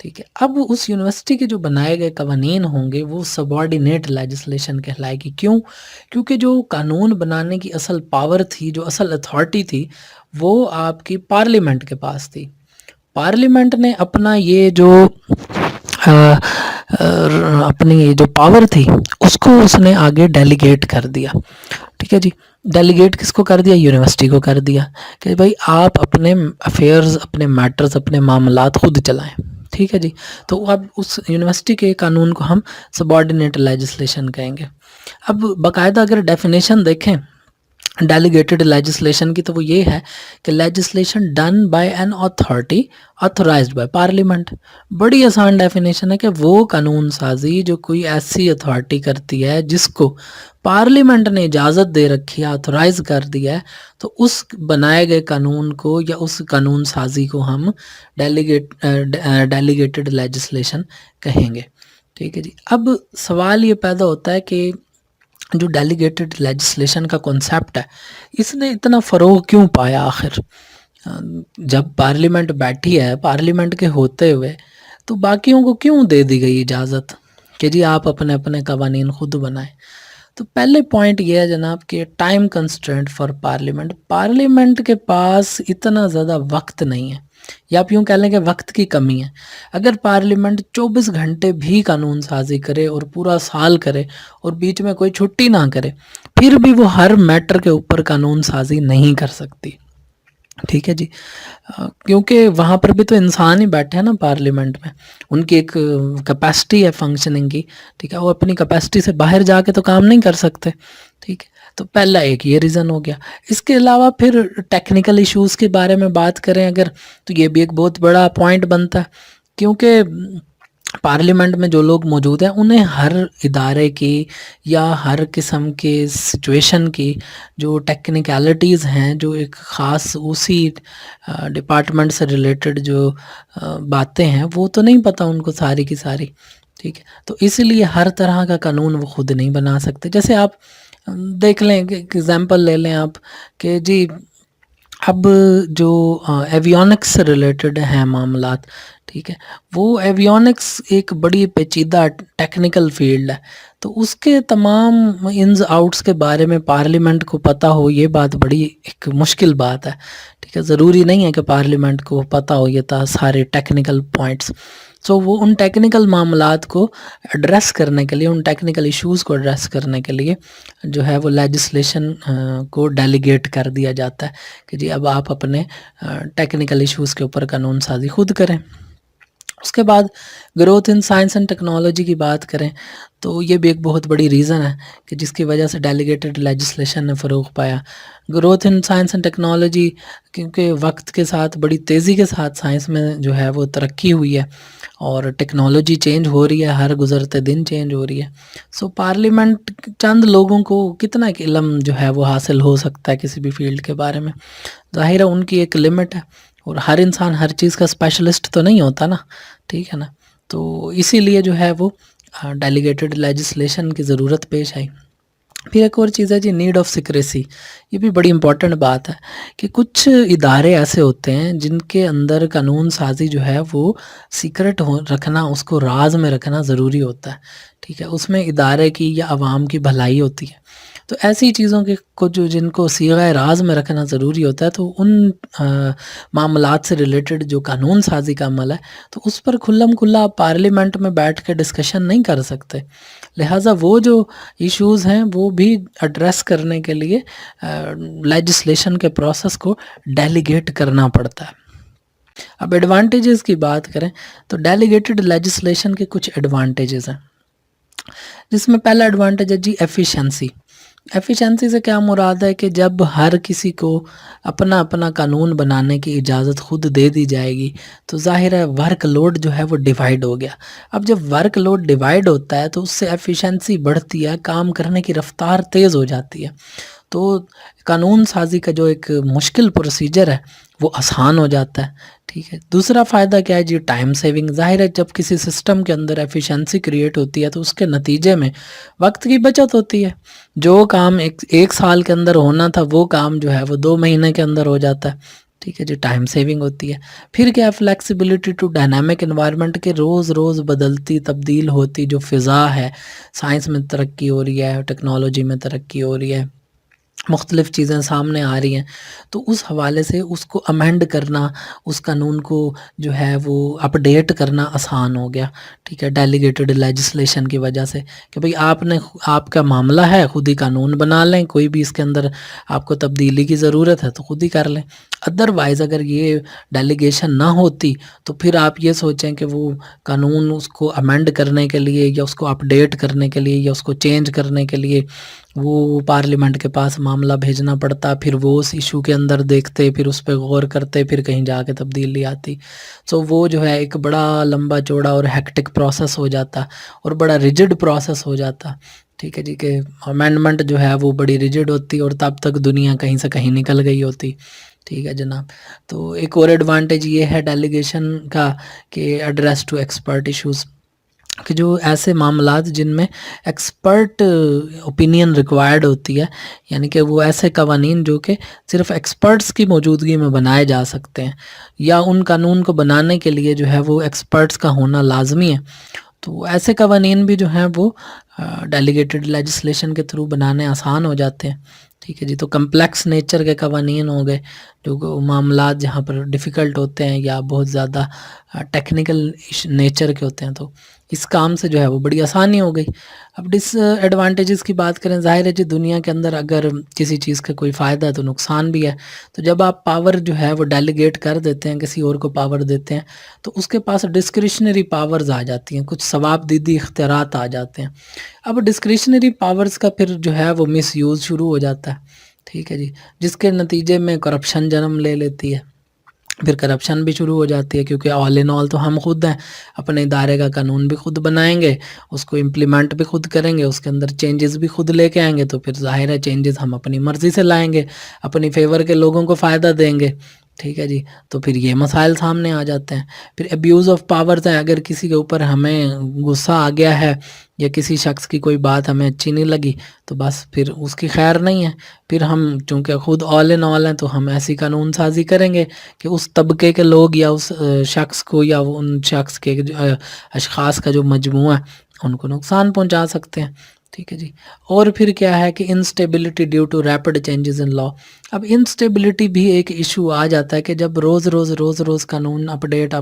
ٹھیک ہے. اب اس یونیورسٹی کے جو بنائے گئے قوانین ہوں گے وہ سبارڈینیٹ لیجسلیشن کہلائے گی. کیوں؟ کیونکہ جو قانون بنانے کی اصل پاور تھی، جو اصل اتھارٹی تھی، وہ آپ کی پارلیمنٹ کے پاس تھی. پارلیمنٹ نے اپنا یہ جو اپنی یہ جو پاور تھی اس کو اس نے آگے ڈیلیگیٹ کر دیا. ٹھیک ہے جی. ڈیلیگیٹ کس کو کر دیا؟ یونیورسٹی کو کر دیا کہ بھائی آپ اپنے افیئرز، اپنے میٹرز، اپنے معاملات خود چلائیں. ٹھیک ہے جی. تو اب اس یونیورسٹی کے قانون کو ہم سبارڈینیٹ لیجسلیشن کہیں گے. اب باقاعدہ اگر ڈیفینیشن دیکھیں ڈیلیگیٹڈ لیجسلیشن کی تو وہ یہ ہے کہ legislation done by an authority authorised by parliament. بڑی آسان ڈیفینیشن ہے کہ وہ قانون سازی جو کوئی ایسی اتھارٹی کرتی ہے جس کو پارلیمنٹ نے اجازت دے رکھی ہے، آتھورائز کر دیا ہے، تو اس بنائے گئے قانون کو یا اس قانون سازی کو ہم ڈیلیگیٹڈ لیجسلیشن کہیں گے. ٹھیک ہے جی. اب سوال یہ پیدا ہوتا ہے کہ جو ڈیلیگیٹڈ لیجسلیشن کا کنسیپٹ ہے اس نے اتنا فروغ کیوں پایا آخر؟ جب پارلیمنٹ بیٹھی ہے، پارلیمنٹ کے ہوتے ہوئے تو باقیوں کو کیوں دے دی گئی اجازت کہ جی آپ اپنے اپنے قوانین خود بنائیں؟ تو پہلے پوائنٹ یہ ہے جناب کہ time constraint for parliament. Parliament کے پاس اتنا زیادہ وقت نہیں ہے، یا آپ یوں کہہ لیں کہ وقت کی کمی ہے. اگر پارلیمنٹ 24 گھنٹے بھی قانون سازی کرے اور پورا سال کرے اور بیچ میں کوئی چھٹی نہ کرے، پھر بھی وہ ہر میٹر کے اوپر قانون سازی نہیں کر سکتی. ٹھیک ہے جی. کیونکہ وہاں پر بھی تو انسان ہی بیٹھے ہیں نا پارلیمنٹ میں، ان کی ایک کیپیسٹی ہے فنکشننگ کی. ٹھیک ہے. وہ اپنی کیپیسٹی سے باہر جا کے تو کام نہیں کر سکتے. ٹھیک ہے. تو پہلا ایک یہ ریزن ہو گیا. اس کے علاوہ پھر ٹیکنیکل ایشوز کے بارے میں بات کریں اگر، تو یہ بھی ایک بہت بڑا پوائنٹ بنتا ہے، کیونکہ پارلیمنٹ میں جو لوگ موجود ہیں انہیں ہر ادارے کی یا ہر قسم کے سچویشن کی جو ٹیکنیکلٹیز ہیں، جو ایک خاص اسی ڈپارٹمنٹ سے ریلیٹڈ جو باتیں ہیں وہ تو نہیں پتہ ان کو ساری کی ساری. ٹھیک ہے. تو اسی لیے ہر طرح کا قانون وہ خود نہیں بنا سکتے. جیسے آپ دیکھ لیں کہ ایگزامپل لے لیں آپ کہ جی اب جو ایویونکس سے ریلیٹڈ ہیں معاملات، ٹھیک ہے، وہ ایویونکس ایک بڑی پیچیدہ ٹیکنیکل فیلڈ ہے. تو اس کے تمام انز آؤٹس کے بارے میں پارلیمنٹ کو پتہ ہو، یہ بات بڑی ایک مشکل بات ہے. ٹھیک ہے. ضروری نہیں ہے کہ پارلیمنٹ کو پتہ ہو یہ سارے ٹیکنیکل پوائنٹس. سو وہ ان ٹیکنیکل معاملات کو ایڈریس کرنے کے لیے، ان ٹیکنیکل ایشوز کو ایڈریس کرنے کے لیے جو ہے وہ لیجسلیشن کو ڈیلیگیٹ کر دیا جاتا ہے کہ جی اب آپ اپنے ٹیکنیکل ایشوز کے اوپر قانون سازی خود کریں. اس کے بعد growth in science and technology کی بات کریں تو یہ بھی ایک بہت بڑی ریزن ہے کہ جس کی وجہ سے ڈیلیگیٹڈ لیجسلیشن نے فروغ پایا. Growth in science and technology کیونکہ وقت کے ساتھ بڑی تیزی کے ساتھ سائنس میں جو ہے وہ ترقی ہوئی ہے اور ٹیکنالوجی چینج ہو رہی ہے، ہر گزرتے دن چینج ہو رہی ہے. سو پارلیمنٹ چند لوگوں کو کتنا ایک علم جو ہے وہ حاصل ہو سکتا ہے کسی بھی فیلڈ کے بارے میں؟ ظاہر ہے ان کی ایک لمٹ ہے، اور ہر انسان ہر چیز کا اسپیشلسٹ تو نہیں ہوتا نا. ٹھیک ہے نا. تو اسی لیے جو ہے وہ ڈیلیگیٹڈ لیجسلیشن کی ضرورت پیش آئی. پھر ایک اور چیز ہے جی نیڈ آف سیکریسی. یہ بھی بڑی امپورٹنٹ بات ہے کہ کچھ ادارے ایسے ہوتے ہیں جن کے اندر قانون سازی جو ہے وہ سیکرٹ رکھنا، اس کو راز میں رکھنا ضروری ہوتا ہے. ٹھیک ہے. اس میں ادارے کی یا عوام کی بھلائی ہوتی ہے. تو ایسی چیزوں کے جن کو صیغہ راز میں رکھنا ضروری ہوتا ہے، تو ان معاملات سے ریلیٹڈ جو قانون سازی کا عمل ہے تو اس پر کھلم کھلا پارلیمنٹ میں بیٹھ کے ڈسکشن نہیں کر سکتے. لہٰذا وہ جو ایشوز ہیں وہ بھی ایڈریس کرنے کے لیے لیجسلیشن کے پروسیس کو ڈیلیگیٹ کرنا پڑتا ہے. اب ایڈوانٹیجز کی بات کریں تو ڈیلیگیٹڈ لیجسلیشن کے کچھ ایڈوانٹیجز ہیں، جس میں پہلا ایڈوانٹیج ہے جی ایفیشنسی. ایفیشنسی سے کیا مراد ہے کہ جب ہر کسی کو اپنا اپنا قانون بنانے کی اجازت خود دے دی جائے گی تو ظاہر ہے ورک لوڈ جو ہے وہ ڈیوائیڈ ہو گیا. اب جب ورک لوڈ ڈیوائیڈ ہوتا ہے تو اس سے ایفیشنسی بڑھتی ہے، کام کرنے کی رفتار تیز ہو جاتی ہے. تو قانون سازی کا جو ایک مشکل پروسیجر ہے وہ آسان ہو جاتا ہے. ٹھیک ہے. دوسرا فائدہ کیا ہے جی ٹائم سیونگ. ظاہر ہے جب کسی سسٹم کے اندر ایفیشنسی کریٹ ہوتی ہے تو اس کے نتیجے میں وقت کی بچت ہوتی ہے. جو کام ایک سال کے اندر ہونا تھا وہ کام جو ہے وہ 2 مہینے کے اندر ہو جاتا ہے. ٹھیک ہے جی، ٹائم سیونگ ہوتی ہے۔ پھر کیا ہے فلیکسیبلٹی ٹو ڈائنامک انوائرمنٹ کے روز روز بدلتی تبدیل ہوتی جو فضا ہے، سائنس میں ترقی ہو رہی ہے، ٹیکنالوجی میں ترقی ہو رہی ہے، مختلف چیزیں سامنے آ رہی ہیں، تو اس حوالے سے اس کو امینڈ کرنا، اس قانون کو جو ہے وہ اپڈیٹ کرنا آسان ہو گیا، ٹھیک ہے، ڈیلیگیٹڈ لیجسلیشن کی وجہ سے، کہ بھئی آپ کا معاملہ ہے، خود ہی قانون بنا لیں، کوئی بھی اس کے اندر آپ کو تبدیلی کی ضرورت ہے تو خود ہی کر لیں۔ ادروائز اگر یہ ڈیلیگیشن نہ ہوتی تو پھر آپ یہ سوچیں کہ وہ قانون اس کو امینڈ کرنے کے لیے یا اس کو اپڈیٹ کرنے کے لیے یا اس کو چینج کرنے کے لیے وہ پارلیمنٹ کے پاس معاملہ بھیجنا پڑتا، پھر وہ اس ایشو کے اندر دیکھتے، پھر اس پہ غور کرتے، پھر کہیں جا کے تبدیلی آتی، سو وہ جو ہے ایک بڑا لمبا چوڑا اور ہیکٹک پروسیس ہو جاتا اور بڑا ریجڈ پروسیس ہو جاتا، ٹھیک ہے جی، کہ امینڈمنٹ جو ہے وہ بڑی ریجڈ ہوتی اور تب تک دنیا کہیں سے کہیں نکل گئی ہوتی، ٹھیک ہے جناب۔ تو ایک اور ایڈوانٹیج یہ ہے ڈیلیگیشن کا کہ ایڈریس ٹو ایکسپرٹ ایشوز، کہ جو ایسے معاملات جن میں ایکسپرٹ اوپینین ریکوائرڈ ہوتی ہے، یعنی کہ وہ ایسے قوانین جو کہ صرف ایکسپرٹس کی موجودگی میں بنائے جا سکتے ہیں، یا ان قانون کو بنانے کے لیے جو ہے وہ ایکسپرٹس کا ہونا لازمی ہے، تو ایسے قوانین بھی جو ہیں وہ ڈیلیگیٹڈ لیجسلیشن کے تھرو بنانے آسان ہو جاتے ہیں، ٹھیک ہے جی۔ تو کمپلیکس نیچر کے قوانین ہو گئے، جو معاملات جہاں پر ڈیفیکلٹ ہوتے ہیں یا بہت زیادہ ٹیکنیکل نیچر کے ہوتے ہیں، تو اس کام سے جو ہے وہ بڑی آسانی ہو گئی۔ اب ڈس ایڈوانٹیجز کی بات کریں، ظاہر ہے جی دنیا کے اندر اگر کسی چیز کا کوئی فائدہ ہے تو نقصان بھی ہے، تو جب آپ پاور جو ہے وہ ڈیلیگیٹ کر دیتے ہیں، کسی اور کو پاور دیتے ہیں، تو اس کے پاس ڈسکریشنری پاورز آ جاتی ہیں، کچھ ثواب دیدی اختیارات آ جاتے ہیں۔ اب ڈسکریشنری پاورز کا پھر جو ہے وہ مس یوز شروع ہو جاتا ہے، ٹھیک ہے جی، جس کے نتیجے میں کرپشن جنم لے لیتی ہے، پھر کرپشن بھی شروع ہو جاتی ہے، کیونکہ آل ان آل تو ہم خود ہیں، اپنے ادارے کا قانون بھی خود بنائیں گے، اس کو امپلیمنٹ بھی خود کریں گے، اس کے اندر چینجز بھی خود لے کے آئیں گے، تو پھر ظاہر ہے چینجز ہم اپنی مرضی سے لائیں گے، اپنی فیور کے لوگوں کو فائدہ دیں گے، ٹھیک ہے جی، تو پھر یہ مسائل سامنے آ جاتے ہیں۔ پھر ابیوز آف پاورز ہے، اگر کسی کے اوپر ہمیں غصہ آ گیا ہے یا کسی شخص کی کوئی بات ہمیں اچھی نہیں لگی، تو بس پھر اس کی خیر نہیں ہے، پھر ہم چونکہ خود آل ان آل ہیں تو ہم ایسی قانون سازی کریں گے کہ اس طبقے کے لوگ یا اس شخص کو یا ان شخص کے اشخاص کا جو مجموعہ ہے ان کو نقصان پہنچا سکتے ہیں، ٹھیک ہے جی۔ اور پھر کیا ہے کہ instability due to rapid changes in law, اب انسٹیبلٹی بھی ایک ایشو آ جاتا ہے کہ جب روز روز قانون اپڈیٹ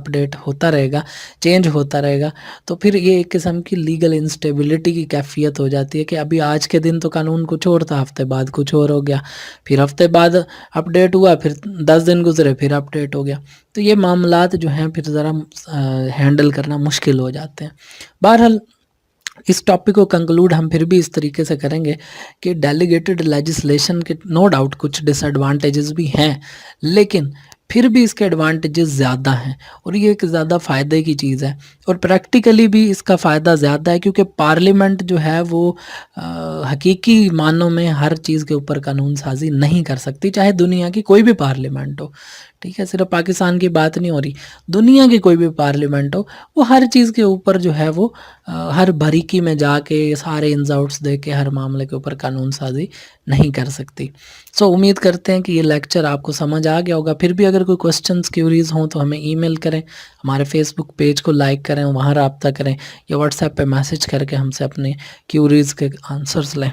ہوتا رہے گا، چینج ہوتا رہے گا، تو پھر یہ ایک قسم کی لیگل انسٹیبلٹی کی کیفیت ہو جاتی ہے کہ ابھی آج کے دن تو قانون کچھ اور تھا، ہفتے بعد کچھ اور ہو گیا، پھر ہفتے بعد اپڈیٹ ہوا، پھر 10 دن گزرے پھر اپڈیٹ ہو گیا، تو یہ معاملات جو ہیں پھر ذرا ہینڈل کرنا مشکل ہو جاتے ہیں۔ بہرحال اس ٹاپک کو کنکلوڈ ہم پھر بھی اس طریقے سے کریں گے کہ ڈیلیگیٹڈ لیجسلیشن کے نو ڈاؤٹ کچھ ڈس ایڈوانٹیجز بھی ہیں، لیکن پھر بھی اس کے ایڈوانٹیجز زیادہ ہیں، اور یہ ایک زیادہ فائدے کی چیز ہے، اور پریکٹیکلی بھی اس کا فائدہ زیادہ ہے، کیونکہ پارلیمنٹ جو ہے وہ حقیقی معنوں میں ہر چیز کے اوپر قانون سازی نہیں کر سکتی، چاہے دنیا کی کوئی بھی پارلیمنٹ ہو، ٹھیک ہے، صرف پاکستان کی بات نہیں ہو رہی، دنیا کی کوئی بھی پارلیمنٹ ہو، وہ ہر چیز کے اوپر جو ہے وہ ہر باریکی میں جا کے سارے انز آؤٹس دے کے ہر معاملے کے اوپر قانون سازی نہیں کر سکتی۔ سو امید کرتے ہیں کہ یہ لیکچر آپ کو سمجھ آ گیا ہوگا۔ پھر بھی اگر کوئی کوسچنز کیوریز ہوں تو ہمیں ای میل کریں، ہمارے فیس بک پیج کو لائک کریں، وہاں رابطہ کریں، یا واٹس ایپ پہ میسج کر کے ہم سے اپنے کیوریز کے آنسرز لیں۔